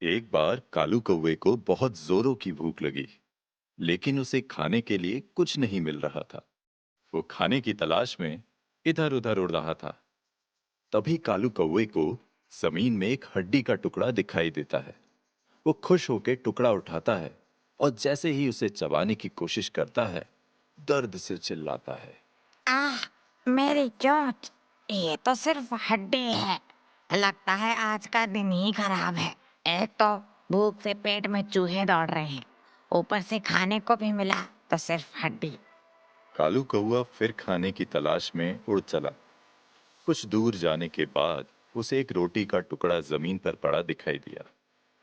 एक बार कालू कौवे को बहुत जोरों की भूख लगी, लेकिन उसे खाने के लिए कुछ नहीं मिल रहा था। वो खाने की तलाश में इधर उधर उड़ रहा था। तभी कालू कौवे को जमीन में एक हड्डी का टुकड़ा दिखाई देता है। वो खुश होकर टुकड़ा उठाता है और जैसे ही उसे चबाने की कोशिश करता है, दर्द से चिल्लाता है। आह! मेरी चोंच! ये तो सिर्फ हड्डी है। लगता है आज का दिन ही खराब है। एक तो भूख से पेट में चूहे दौड़ रहे हैं, ऊपर से खाने को भी मिला तो सिर्फ हड्डी। कालू कौवा फिर खाने की तलाश में उड़ चला। कुछ दूर जाने के बाद उसे एक रोटी का टुकड़ा जमीन पर पड़ा दिखाई दिया।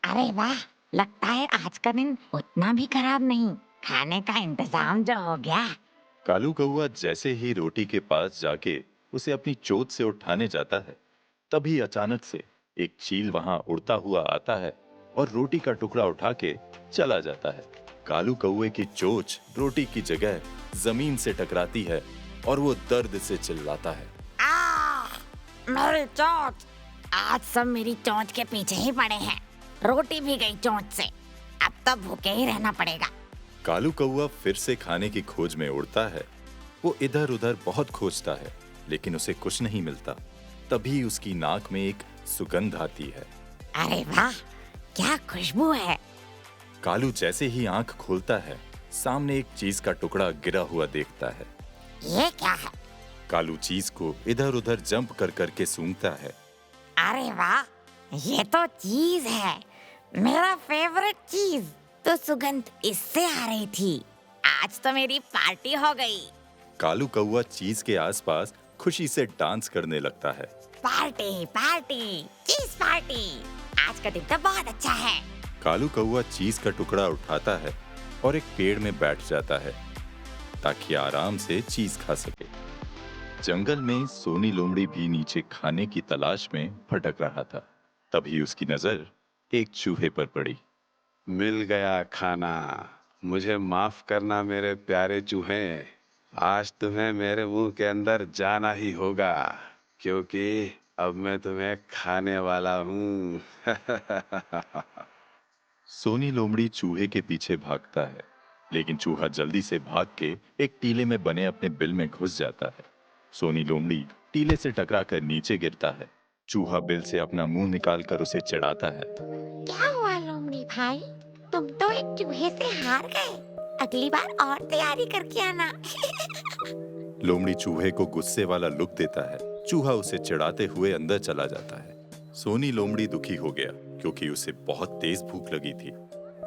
अरे वाह! लगता है आज का दिन उतना भी खराब नहीं। खाने का इंतजाम जो हो गया। कालू कौआ जैसे ही रोटी के पास जाके उसे अपनी चोंच से उठाने जाता है, तभी अचानक से एक चील वहां उड़ता हुआ आता है और रोटी का टुकड़ा उठा के चला जाता है। कालू कौए की चोंच रोटी की जगह जमीन से टकराती है और वो दर्द से चिल्लाता है। आह! मेरी चोंच! आज सब मेरी चोंच के पीछे ही पड़े हैं। रोटी भी गई चोंच से। अब तो भूखे ही रहना पड़ेगा। कालू कौआ फिर से खाने की खोज में उड़ता है। वो इधर उधर बहुत खोजता है, लेकिन उसे कुछ नहीं मिलता। तभी उसकी नाक में एक सुगंध आती है। अरे वाह! क्या खुशबू है। कालू जैसे ही आंख खोलता है, सामने एक चीज का टुकड़ा गिरा हुआ देखता है। ये क्या है? कालू चीज को इधर उधर जंप कर करके सूंघता है। अरे वाह! ये तो चीज है। मेरा फेवरेट चीज। तो सुगंध इससे आ रही थी। आज तो मेरी पार्टी हो गई। कालू कौआ चीज के आसपास खुशी से डांस करने लगता है। पार्टी पार्टी, चीज पार्टी। आज का दिन तो बहुत अच्छा है। कालू कौआ चीज का टुकड़ा उठाता है और एक पेड़ में बैठ जाता है ताकि आराम से चीज खा सके। जंगल में सोनी लोमड़ी भी नीचे खाने की तलाश में भटक रहा था। तभी उसकी नजर एक चूहे पर पड़ी। मिल गया खाना। मुझे माफ करना मेरे प्यारे चूहे। आज तुम्हें मेरे मुंह के अंदर जाना ही होगा, क्योंकि अब मैं तुम्हें खाने वाला हूँ। सोनी लोमड़ी चूहे के पीछे भागता है, लेकिन चूहा जल्दी से भाग के एक टीले में बने अपने बिल में घुस जाता है। सोनी लोमड़ी टीले से टकरा कर नीचे गिरता है। चूहा बिल से अपना मुंह निकालकर उसे चिढ़ाता है। क्या हुआ लोमड़ी भाई? तुम तो एक चूहे से हार गए। अगली बार और तैयारी करके आना। लोमड़ी चूहे को गुस्से वाला लुक देता है। चूहा उसे चिढ़ाते हुए अंदर चला जाता है। सोनी लोमड़ी दुखी हो गया, क्योंकि उसे बहुत तेज भूख लगी थी।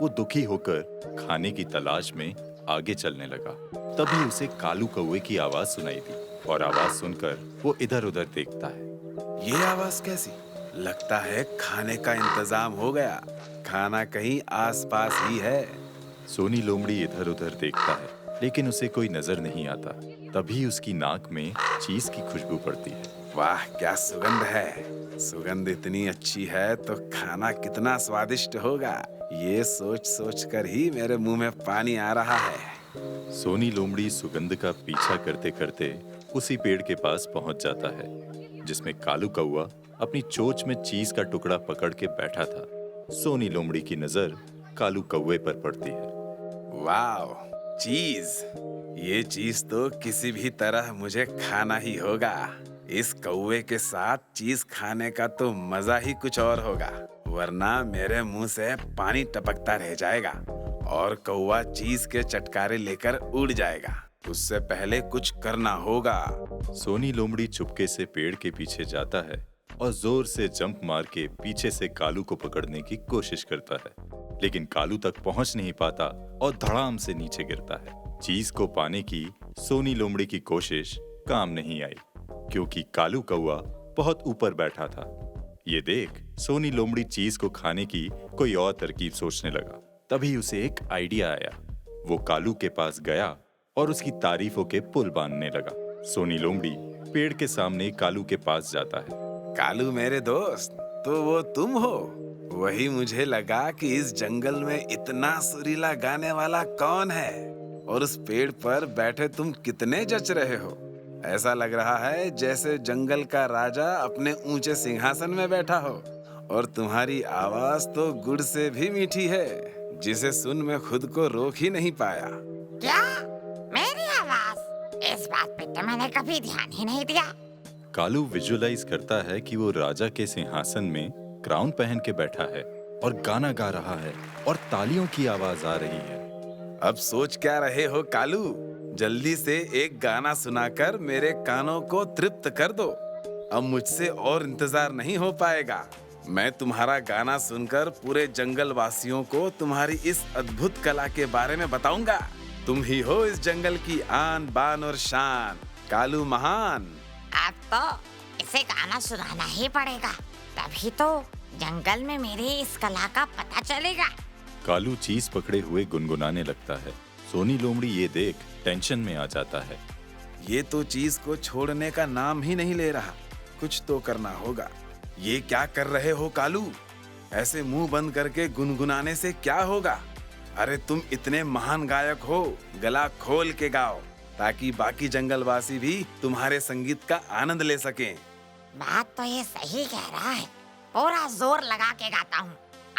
वो दुखी होकर खाने की तलाश में आगे चलने लगा। तभी उसे कालू कौवे की आवाज सुनाई दी और आवाज सुनकर वो इधर उधर देखता है। ये आवाज कैसी? लगता है खाने का इंतजाम हो गया। खाना कहीं आसपास ही है। सोनी लोमड़ी इधर उधर देखता है, लेकिन उसे कोई नजर नहीं आता। तभी उसकी नाक में चीज की खुशबू पड़ती है। वाह, क्या सुगंध है। सुगंध इतनी अच्छी है तो खाना कितना स्वादिष्ट होगा। ये सोच सोच कर ही मेरे मुंह में पानी आ रहा है। सोनी लोमड़ी सुगंध का पीछा करते करते उसी पेड़ के पास पहुंच जाता है, जिसमें कालू कौवा अपनी चोंच में चीज का टुकड़ा पकड़ के बैठा था। सोनी लोमड़ी की नजर कालू कौवे पर पड़ती है। वाह, चीज! ये चीज तो किसी भी तरह मुझे खाना ही होगा। इस कौवे के साथ चीज खाने का तो मजा ही कुछ और होगा, वरना मेरे मुंह से पानी टपकता रह जाएगा और कौवा चीज के चटकारे लेकर उड़ जाएगा। उससे पहले कुछ करना होगा। सोनी लोमड़ी चुपके से पेड़ के पीछे जाता है और जोर से जंप मार के पीछे से कालू को पकड़ने की कोशिश करता है, लेकिन कालू तक पहुंच नहीं पाता और धड़ाम से नीचे गिरता है। चीज को पाने की सोनी लोमड़ी की कोशिश काम नहीं आई, क्योंकि कालू कौवा बहुत ऊपर बैठा था। ये देख सोनी लोमड़ी चीज को खाने की कोई और तरकीब सोचने लगा। तभी उसे एक आइडिया आया। वो कालू के पास गया और उसकी तारीफों के पुल बांधने लगा। सोनी लोमड़ी पेड़ के सामने कालू के पास जाता है। कालू मेरे दोस्त, तो वो तुम हो? वही मुझे लगा कि इस जंगल में इतना सुरीला गाने वाला कौन है, और उस पेड़ पर बैठे तुम कितने जच रहे हो। ऐसा लग रहा है जैसे जंगल का राजा अपने ऊंचे सिंहासन में बैठा हो और तुम्हारी आवाज तो गुड़ से भी मीठी है, जिसे सुन मैं खुद को रोक ही नहीं पाया। क्या? मेरी आवाज? इस बात पे तो मैंने कभी ध्यान ही नहीं दिया। कालू विजुअलाइज करता है कि वो राजा के सिंहासन में क्राउन पहन के बैठा है और गाना गा रहा है और तालियों की आवाज आ रही है। अब सोच क्या रहे हो कालू? जल्दी से एक गाना सुनाकर मेरे कानों को तृप्त कर दो। अब मुझसे और इंतजार नहीं हो पाएगा। मैं तुम्हारा गाना सुनकर पूरे जंगल वासियों को तुम्हारी इस अद्भुत कला के बारे में बताऊंगा। तुम ही हो इस जंगल की आन बान और शान, कालू महान। अब तो इसे गाना सुनाना ही पड़ेगा, तभी तो जंगल में मेरी इस कला का पता चलेगा। कालू चीज पकड़े हुए गुनगुनाने लगता है। सोनी लोमड़ी ये देख टेंशन में आ जाता है। ये तो चीज को छोड़ने का नाम ही नहीं ले रहा। कुछ तो करना होगा। ये क्या कर रहे हो कालू? ऐसे मुंह बंद करके गुनगुनाने से क्या होगा? अरे तुम इतने महान गायक हो, गला खोल के गाओ ताकि बाकी जंगलवासी भी तुम्हारे संगीत का आनंद ले सकें। बात तो ये सही कह रहा है, पूरा जोर लगा के गाता हूँ।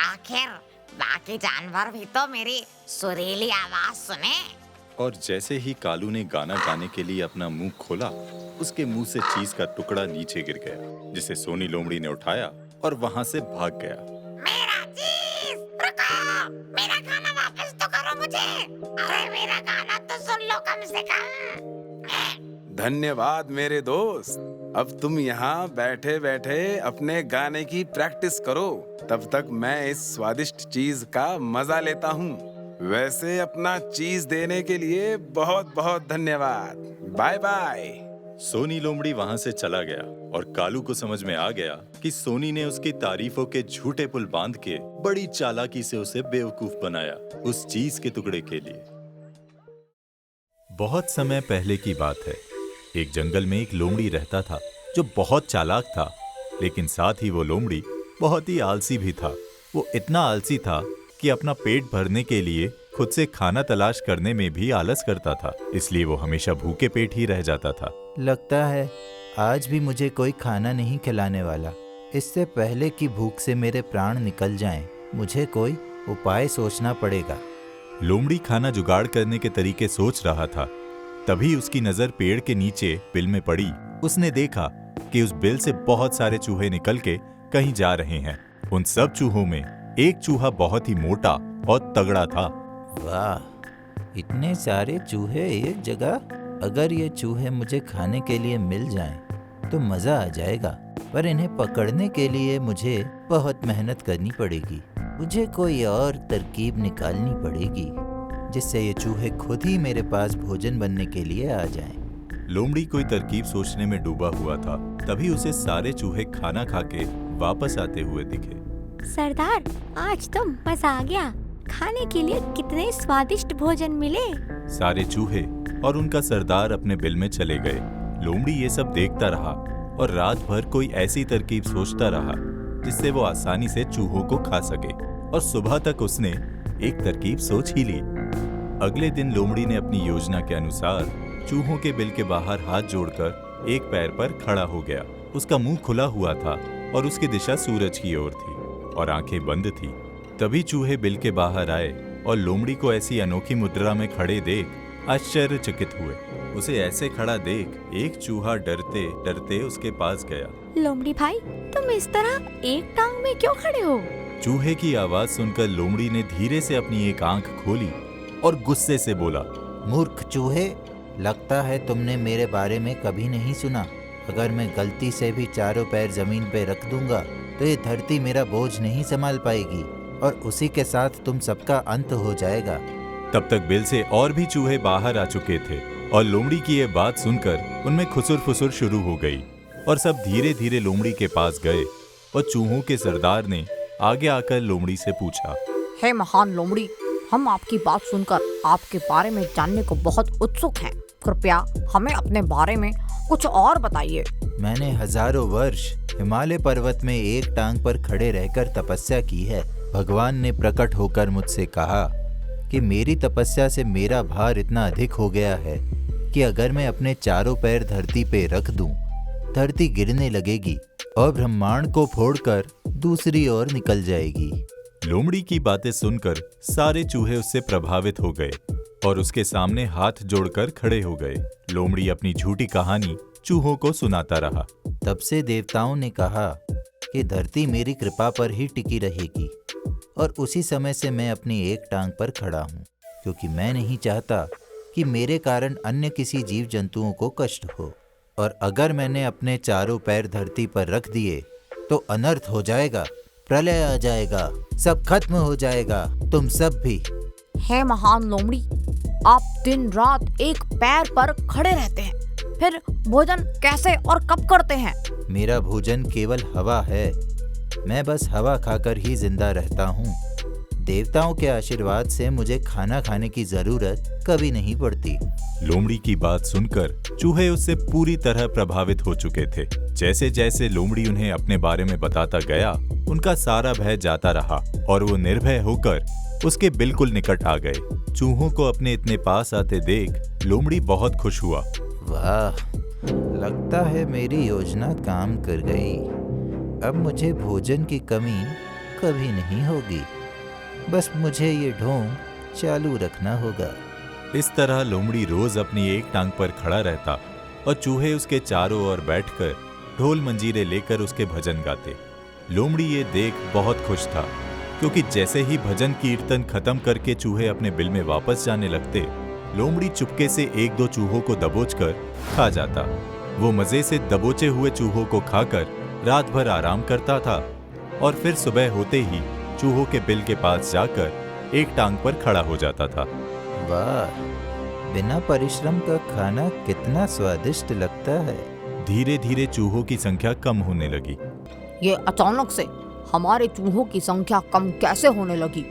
आखिर बाकी जानवर भी तो मेरी सुरीली आवाज सुने। और जैसे ही कालू ने गाना गाने के लिए अपना मुंह खोला, उसके मुंह से चीज का टुकड़ा नीचे गिर गया, जिसे सोनी लोमड़ी ने उठाया और वहां से भाग गया। मेरा चीज! रुको! मेरा गाना वापस तो करो मुझे! अरे मेरा गाना तो सुन लो कम से कम। धन्यवाद मेरे दोस्त। अब तुम यहाँ बैठे बैठे अपने गाने की प्रैक्टिस करो। तब तक मैं इस स्वादिष्ट चीज का मजा लेता हूँ। वैसे अपना चीज देने के लिए बहुत बहुत धन्यवाद। Bye bye. सोनी लोमड़ी वहां से चला गया और कालू को समझ में आ गया कि सोनी ने उसकी तारीफों के झूठे पुल बांध के बड़ी चालाकी से उसे बेवकूफ बनाया उस चीज के टुकड़े के लिए। बहुत समय पहले की बात है। एक जंगल में एक लोमड़ी रहता था जो बहुत चालाक था, लेकिन साथ ही वो लोमड़ी बहुत ही आलसी भी था। वो इतना आलसी था कि अपना पेट भरने के लिए खुद से खाना तलाश करने में भी आलस करता था, इसलिए वो हमेशा भूखे पेट ही रह जाता था। लगता है आज भी मुझे कोई खाना नहीं खिलाने वाला। इससे पहले कि भूख से मेरे प्राण निकल जाएं, मुझे कोई उपाय सोचना पड़ेगा। लोमड़ी खाना जुगाड़ करने के तरीके सोच रहा था। तभी उसकी नजर पेड़ के नीचे बिल में पड़ी। उसने देखा कि उस बिल से बहुत सारे चूहे निकल के कहीं जा रहे हैं। उन सब चूहों में एक चूहा बहुत ही मोटा और तगड़ा था। वाह, इतने सारे चूहे एक जगह! अगर ये चूहे मुझे खाने के लिए मिल जाएं, तो मजा आ जाएगा। पर इन्हें पकड़ने के लिए मुझे बहुत मेहनत करनी पड़ेगी। मुझे कोई और तरकीब निकालनी पड़ेगी जिससे ये चूहे खुद ही मेरे पास भोजन बनने के लिए आ जाएं। लोमड़ी कोई तरकीब सोचने में डूबा हुआ था। तभी उसे सारे चूहे खाना खा के वापस आते हुए दिखे। सरदार, आज तो मजा आ गया। खाने के लिए कितने स्वादिष्ट भोजन मिले। सारे चूहे और उनका सरदार अपने बिल में चले गए। लोमड़ी ये सब देखता रहा और रात भर कोई ऐसी तरकीब सोचता रहा जिससे वो आसानी से चूहों को खा सके। और सुबह तक उसने एक तरकीब सोच ही ली। अगले दिन लोमड़ी ने अपनी योजना के अनुसार चूहों के बिल के बाहर हाथ जोड़कर एक पैर पर खड़ा हो गया। उसका मुंह खुला हुआ था और उसकी दिशा सूरज की ओर थी और आंखें बंद थी। तभी चूहे बिल के बाहर आए और लोमड़ी को ऐसी अनोखी मुद्रा में खड़े देख आश्चर्यचकित हुए। उसे ऐसे खड़ा देख एक चूहा डरते डरते उसके पास गया। लोमड़ी भाई, तुम इस तरह एक टांग में क्यों खड़े हो? चूहे की आवाज सुनकर लोमड़ी ने धीरे से अपनी एक आंख खोली और गुस्से से बोला, मूर्ख चूहे, लगता है तुमने मेरे बारे में कभी नहीं सुना। अगर मैं गलती से भी चारों पैर जमीन पे रख दूंगा तो ये धरती मेरा बोझ नहीं संभाल पाएगी और उसी के साथ तुम सबका अंत हो जाएगा। तब तक बिल से और भी चूहे बाहर आ चुके थे और लोमड़ी की ये बात सुनकर उनमें खुसुर फुसुर शुरू हो गई और सब धीरे धीरे लोमड़ी के पास गए और चूहों के सरदार ने आगे आकर लोमड़ी से पूछा, हे महान लोमड़ी, हम आपकी बात सुनकर आपके बारे में जानने को बहुत उत्सुक हैं। कृपया हमें अपने बारे में कुछ और बताइए। मैंने हजारों वर्ष हिमालय पर्वत में एक टांग पर खड़े रहकर तपस्या की है। भगवान ने प्रकट होकर मुझसे कहा कि मेरी तपस्या से मेरा भार इतना अधिक हो गया है कि अगर मैं अपने चारों पैर धरती पे रख दूं, धरती गिरने लगेगी और ब्रह्मांड को फोड़कर दूसरी ओर निकल जाएगी। लोमड़ी की बातें सुनकर सारे चूहे उससे प्रभावित हो गए और उसके सामने हाथ जोड़कर खड़े हो गए। लोमड़ी अपनी झूठी कहानी चूहों को सुनाता रहा। तब से देवताओं ने कहा कि धरती मेरी कृपा पर ही टिकी रहेगी, और उसी समय से मैं अपनी एक टांग पर खड़ा हूँ, क्योंकि मैं नहीं चाहता कि मेरे कारण अन्य किसी जीव जंतुओं को कष्ट हो। और अगर मैंने अपने चारों पैर धरती पर रख दिए तो अनर्थ हो जाएगा, प्रलय आ जाएगा, सब खत्म हो जाएगा, तुम सब भी। हे महान लोमड़ी, आप दिन रात एक पैर पर खड़े रहते हैं, फिर भोजन कैसे और कब करते हैं? मेरा भोजन केवल हवा है, मैं बस हवा खाकर ही जिंदा रहता हूँ। देवताओं के आशीर्वाद से मुझे खाना खाने की जरूरत कभी नहीं पड़ती। लोमड़ी की बात सुनकर चूहे उससे पूरी तरह प्रभावित हो चुके थे। जैसे जैसे लोमड़ी उन्हें अपने बारे में बताता गया, उनका सारा भय जाता रहा और वो निर्भय होकर उसके बिल्कुल निकट आ गए। चूहों को अपने इतने पास आते देख लोमड़ी बहुत खुश हुआ। वाह, लगता है मेरी योजना काम कर गई। अब मुझे भोजन की कमी कभी नहीं होगी, बस मुझे ये ढोंग चालू रखना होगा। इस तरह लोमड़ी रोज अपनी एक टांग पर खड़ा रहता और चूहे उसके चारों ओर बैठकर ढोल मंजीरे लेकर उसके भजन गाते। लोमड़ी ये देख बहुत खुश था, क्योंकि जैसे ही भजन कीर्तन खत्म करके चूहे अपने बिल में वापस जाने लगते, लोमड़ी चुपके से एक दो चूहों को दबोचकर खा जाता। वो मजे से दबोचे हुए चूहों को खाकर रात भर आराम करता था और फिर सुबह होते ही चूहों के बिल के पास जाकर एक टांग पर खड़ा हो जाता था। वाह, बिना परिश्रम का खाना कितना स्वादिष्ट लगता है। धीरे धीरे चूहों की संख्या कम होने लगी। ये अचानक से हमारे चूहों की संख्या कम कैसे होने लगी?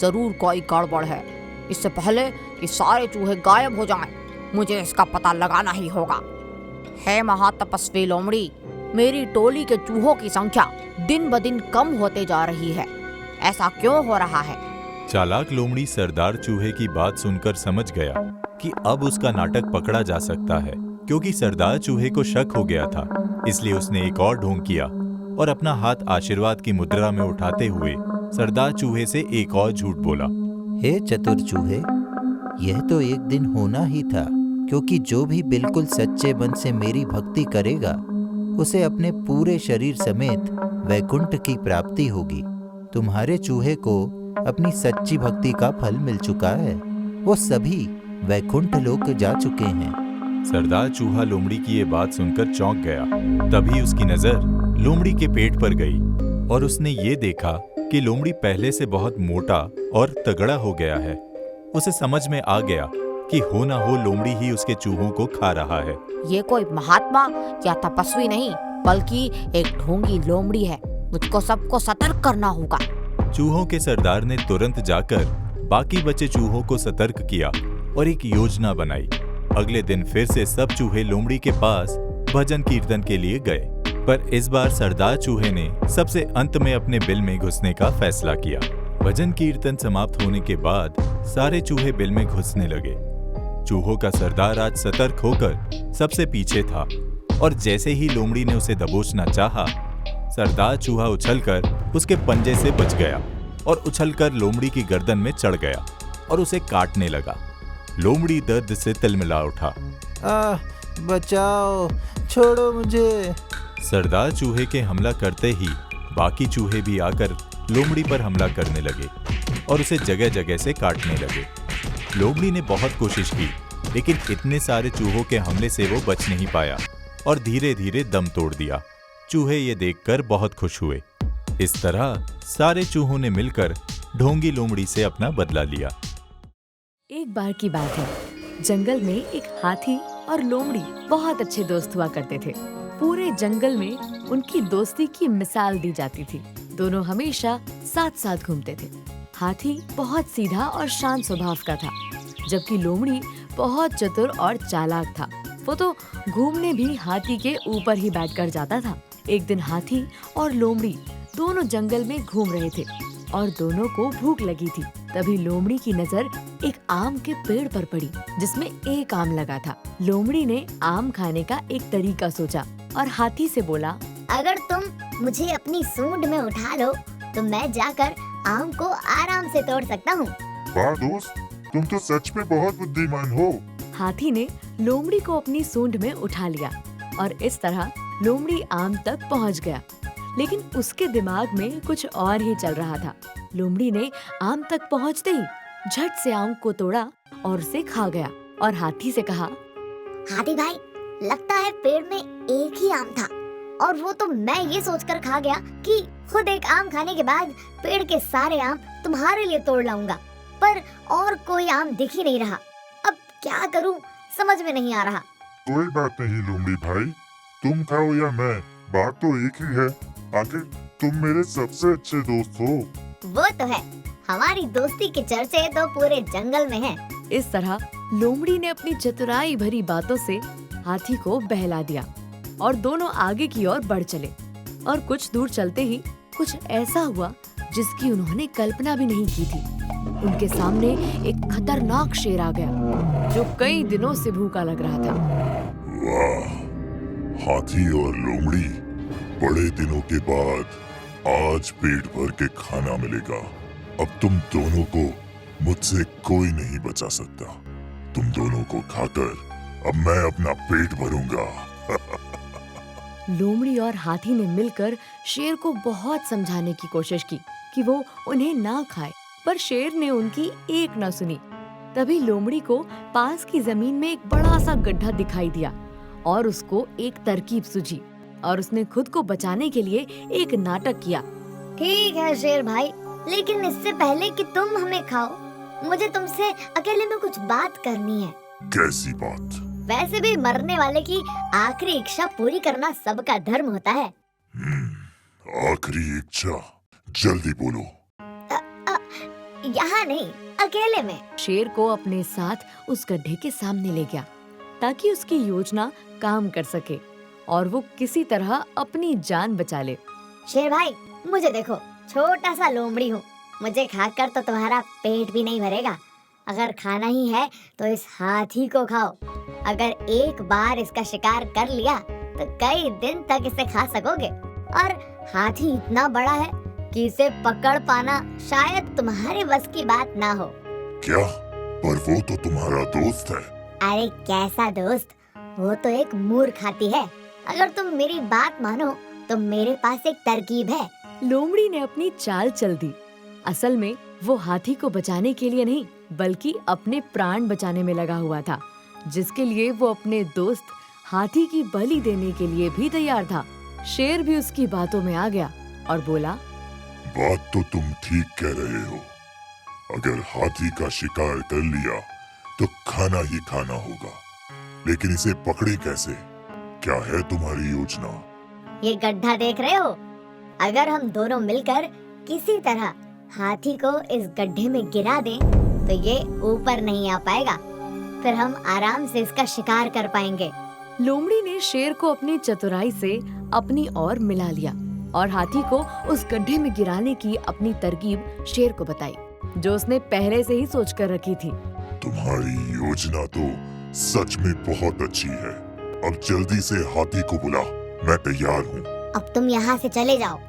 जरूर कोई गड़बड़ है। इससे पहले कि सारे चूहे गायब हो जाएं, मुझे इसका पता लगाना ही होगा। हे महातपस्वी लोमड़ी, मेरी टोली के चूहों की संख्या दिन ब दिन कम होते जा रही है। ऐसा क्यों हो रहा है? चालाक लोमड़ी सरदार चूहे की बात सुनकर समझ गया कि अब उसका नाटक पकड़ा जा सकता है, क्योंकि सरदार चूहे को शक हो गया था। इसलिए उसने एक और ढोंग किया और अपना हाथ आशीर्वाद की मुद्रा में उठाते हुए सरदार चूहे से एक और झूठ बोला। हे चतुर चूहे, यह तो एक दिन होना ही था, क्योंकि जो भी बिल्कुल सच्चे मन से मेरी भक्ति करेगा उसे अपने पूरे शरीर समेत वैकुंठ की प्राप्ति होगी। तुम्हारे चूहे को अपनी सच्ची भक्ति का फल मिल चुका है, वो सभी वैकुंठ लोक जा चुके हैं। सरदार चूहा लोमड़ी की ये बात सुनकर चौंक गया। तभी उसकी नजर लोमड़ी के पेट पर गई और उसने ये देखा कि लोमड़ी पहले से बहुत मोटा और तगड़ा हो गया है। उसे समझ में आ गया कि हो ना हो लोमड़ी ही उसके चूहों को खा रहा है। ये कोई महात्मा या तपस्वी नहीं, बल्कि एक ढोंगी लोमड़ी है। मुझको सबको सतर्क करना होगा। चूहों के सरदार ने तुरंत जाकर बाकी बचे चूहों को सतर्क किया और एक योजना बनाई। अगले दिन फिर से सब चूहे लोमड़ी के पास भजन कीर्तन के लिए गए, पर इस बार सरदार चूहे ने सबसे अंत में अपने बिल में घुसने का फैसला किया। भजन कीर्तन समाप्त होने के बाद सारे चूहे बिल में घुसने लगे। चूहों का सरदार आज सतर्क होकर सबसे पीछे था और जैसे ही लोमड़ी ने उसे दबोचना चाहा, सरदार चूहा उछलकर उसके पंजे से बच गया और उछलकर लोमड़ी की गर्दन में चढ़ गया और उसे काटने लगा। लोमड़ी दर्द से तिलमिला उठा। बचाओ, छोड़ो मुझे। सरदार चूहे के हमला करते ही बाकी चूहे भी आकर लोमड़ी पर हमला करने लगे और उसे जगह जगह से काटने लगे। लोमड़ी ने बहुत कोशिश की, लेकिन इतने सारे चूहों के हमले से वो बच नहीं पाया और धीरे धीरे दम तोड़ दिया। चूहे ये देखकर बहुत खुश हुए। इस तरह सारे चूहों ने मिलकर ढोंगी लोमड़ी से अपना बदला लिया। एक बार की बात है, जंगल में एक हाथी और लोमड़ी बहुत अच्छे दोस्त हुआ करते थे। पूरे जंगल में उनकी दोस्ती की मिसाल दी जाती थी। दोनों हमेशा साथ साथ घूमते थे। हाथी बहुत सीधा और शांत स्वभाव का था, जबकि लोमड़ी बहुत चतुर और चालाक था। वो तो घूमने भी हाथी के ऊपर ही बैठकर जाता था। एक दिन हाथी और लोमड़ी दोनों जंगल में घूम रहे थे और दोनों को भूख लगी थी। तभी लोमड़ी की नजर एक आम के पेड़ पर पड़ी, जिसमें एक आम लगा था। लोमड़ी ने आम खाने का एक तरीका सोचा और हाथी से बोला, अगर तुम मुझे अपनी सूंड में उठा लो तो मैं जाकर आम को आराम से तोड़ सकता हूँ। वाह दोस्त, तुम तो सच में बहुत बुद्धिमान हो। हाथी ने लोमड़ी को अपनी सूंड में उठा लिया और इस तरह लोमड़ी आम तक पहुंच गया। लेकिन उसके दिमाग में कुछ और ही चल रहा था। लोमड़ी ने आम तक पहुंचते ही झट से आम को तोड़ा और उसे खा गया और हाथी से कहा, हाथी भाई, लगता है पेड़ में एक ही आम था और वो तो मैं ये सोचकर खा गया कि खुद एक आम खाने के बाद पेड़ के सारे आम तुम्हारे लिए तोड़ लाऊंगा, पर और कोई आम दिख ही नहीं रहा। अब क्या करूं, समझ में नहीं आ रहा। कोई बात नहीं लोमड़ी भाई, तुम खाओ या मैं, बात तो एक ही है। आखिर तुम मेरे सबसे अच्छे दोस्त हो। वो तो है, हमारी दोस्ती के चर्चे तो पूरे जंगल में हैं। इस तरह लोमड़ी ने अपनी चतुराई भरी बातों से हाथी को बहला दिया और दोनों आगे की ओर बढ़ चले। और कुछ दूर चलते ही कुछ ऐसा हुआ जिसकी उन्होंने कल्पना भी नहीं की थी। उनके सामने एक खतरनाक शेर आ गया जो कई दिनों से भूखा लग रहा था। वाह, हाथी और लोमड़ी, बड़े दिनों के बाद आज पेट भर के खाना मिलेगा। अब तुम दोनों को मुझसे कोई नहीं बचा सकता। तुम दोनों को खाकर अब मैं अपना पेट भरूंगा। लोमड़ी और हाथी ने मिलकर शेर को बहुत समझाने की कोशिश की कि वो उन्हें ना खाए, पर शेर ने उनकी एक न सुनी। तभी लोमड़ी को पास की जमीन में एक बड़ा सा गड्ढा दिखाई दिया और उसको एक तरकीब सूझी और उसने खुद को बचाने के लिए एक नाटक किया। ठीक है शेर भाई, लेकिन इससे पहले कि तुम हमें खाओ, मुझे तुमसे अकेले में कुछ बात करनी है। कैसी बात? वैसे भी मरने वाले की आखिरी इच्छा पूरी करना सबका धर्म होता है। आखिरी इच्छा, जल्दी बोलो। यहाँ नहीं, अकेले में। शेर को अपने साथ उस गड्ढे के सामने ले गया ताकि उसकी योजना काम कर सके और वो किसी तरह अपनी जान बचा ले। शेर भाई, मुझे देखो, छोटा सा लोमड़ी हूँ, मुझे खाकर तो तुम्हारा पेट भी नहीं भरेगा। अगर खाना ही है तो इस हाथी को खाओ। अगर एक बार इसका शिकार कर लिया तो कई दिन तक इसे खा सकोगे। और हाथी इतना बड़ा है कि इसे पकड़ पाना शायद तुम्हारे बस की बात ना हो। क्या? पर वो तो तुम्हारा दोस्त है। अरे कैसा दोस्त, वो तो एक मूर्ख हाथी है। अगर तुम मेरी बात मानो तो मेरे पास एक तरकीब है। लोमड़ी ने अपनी चाल चल दी। असल में वो हाथी को बचाने के लिए नहीं बल्कि अपने प्राण बचाने में लगा हुआ था, जिसके लिए वो अपने दोस्त हाथी की बलि देने के लिए भी तैयार था। शेर भी उसकी बातों में आ गया और बोला, बात तो तुम ठीक कह रहे हो। अगर हाथी का शिकार कर लिया तो खाना ही खाना होगा, लेकिन इसे पकड़े कैसे? क्या है तुम्हारी योजना? ये गड्ढा देख रहे हो? अगर हम दोनों मिलकर किसी तरह हाथी को इस गड्ढे में गिरा दें तो ये ऊपर नहीं आ पाएगा। फिर हम आराम से इसका शिकार कर पाएंगे। लोमड़ी ने शेर को अपनी चतुराई से अपनी ओर मिला लिया और हाथी को उस गड्ढे में गिराने की अपनी तरकीब शेर को बताई, जो उसने पहले से ही सोच कर रखी थी। तुम्हारी योजना तो सच में बहुत अच्छी है। अब जल्दी से हाथी को बुला, मैं तैयार हूँ। अब तुम यहाँ से चले जाओ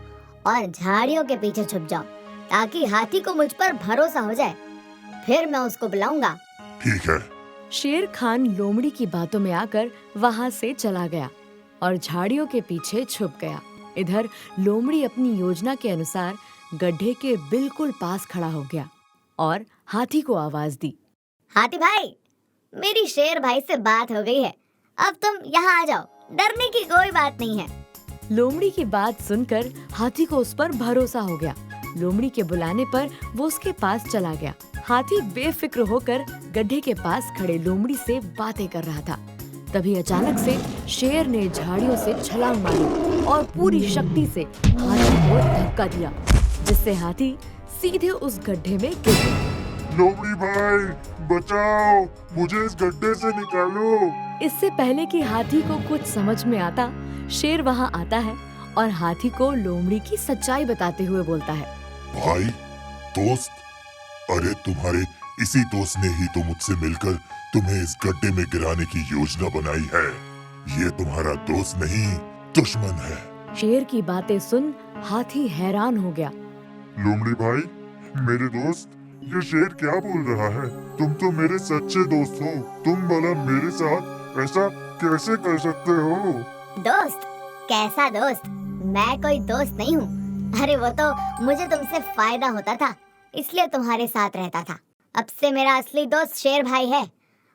और झाड़ियों के पीछे छुप जाओ ताकि हाथी को मुझ पर भरोसा हो जाए। फिर मैं उसको बुलाऊंगा। ठीक है। शेर खान लोमड़ी की बातों में आकर वहाँ से चला गया और झाड़ियों के पीछे छुप गया। इधर लोमड़ी अपनी योजना के अनुसार गड्ढे के बिल्कुल पास खड़ा हो गया और हाथी को आवाज दी, हाथी भाई, मेरी शेर भाई से बात हो गई है। अब तुम यहाँ आ जाओ, डरने की कोई बात नहीं है। लोमड़ी की बात सुनकर हाथी को उस पर भरोसा हो गया। लोमड़ी के बुलाने पर वो उसके पास चला गया। हाथी बेफिक्र होकर गड्ढे के पास खड़े लोमड़ी से बातें कर रहा था। तभी अचानक से शेर ने झाड़ियों से छलांग मारी और पूरी शक्ति से हाथी को धक्का दिया, जिससे हाथी सीधे उस गड्ढे में गिर गया। लोमड़ी भाई, बचाओ, मुझे इस गड्ढे से निकालो। इससे पहले कि हाथी को कुछ समझ में आता, शेर वहाँ आता है और हाथी को लोमड़ी की सच्चाई बताते हुए बोलता है, भाई, दोस्त, अरे तुम्हारे इसी दोस्त ने ही तो मुझसे मिलकर तुम्हें इस गड्ढे में गिराने की योजना बनाई है। ये तुम्हारा दोस्त नहीं, दुश्मन है। शेर की बातें सुन हाथी हैरान हो गया। लोमड़ी भाई, मेरे दोस्त, ये शेर क्या बोल रहा है? तुम तो मेरे सच्चे दोस्त हो। तुम भला मेरे साथ ऐसा कैसे कर सकते हो? दोस्त? कैसा दोस्त? मैं कोई दोस्त नहीं हूँ। अरे वो तो मुझे तुमसे फायदा होता था, इसलिए तुम्हारे साथ रहता था। अब से मेरा असली दोस्त शेर भाई है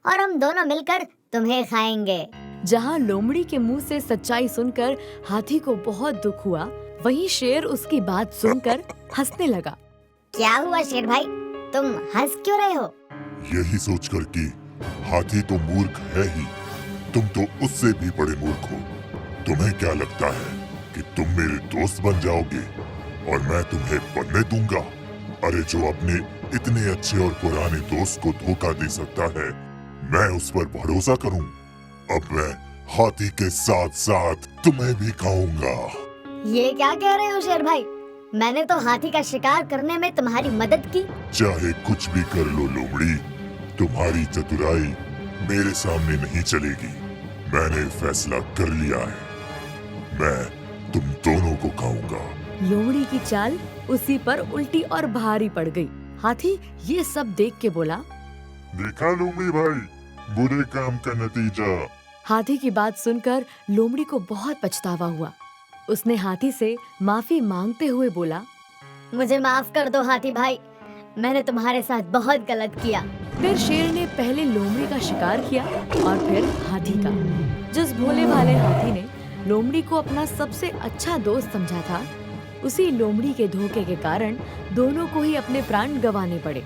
और हम दोनों मिलकर तुम्हें खाएंगे। जहाँ लोमड़ी के मुंह से सच्चाई सुनकर हाथी को बहुत दुख हुआ, वहीं शेर उसकी बात सुनकर हंसने लगा। क्या हुआ शेर भाई, तुम हंस क्यों रहे हो? यही सोचकर कि हाथी तो मूर्ख है ही, तुम तो उससे भी बड़े मूर्ख हो। तुम्हें क्या लगता है कि तुम मेरे दोस्त बन जाओगे और मैं तुम्हें बनने दूंगा? अरे जो अपने इतने अच्छे और पुराने दोस्त को धोखा दे सकता है, मैं उस पर भरोसा करूं? अब मैं हाथी के साथ साथ तुम्हें भी खाऊंगा। ये क्या कह रहे हो शेर भाई? मैंने तो हाथी का शिकार करने में तुम्हारी मदद की। चाहे कुछ भी कर लो लोमड़ी, तुम्हारी चतुराई मेरे सामने नहीं चलेगी। मैंने फैसला कर लिया है, मैं तुम दोनों को खाऊंगा। लोमड़ी की चाल उसी पर उल्टी और भारी पड़ गई। हाथी ये सब देख के बोला, देखा लोमड़ी भाई, बुरे काम का नतीजा। हाथी की बात सुनकर लोमड़ी को बहुत पछतावा हुआ। उसने हाथी से माफी मांगते हुए बोला, मुझे माफ कर दो हाथी भाई, मैंने तुम्हारे साथ बहुत गलत किया। फिर शेर ने पहले लोमड़ी का शिकार किया और फिर हाथी का। जिस भोले भाले हाथी ने लोमड़ी को अपना सबसे अच्छा दोस्त समझा था, उसी लोमड़ी के धोखे के कारण दोनों को ही अपने प्राण गंवाने पड़े।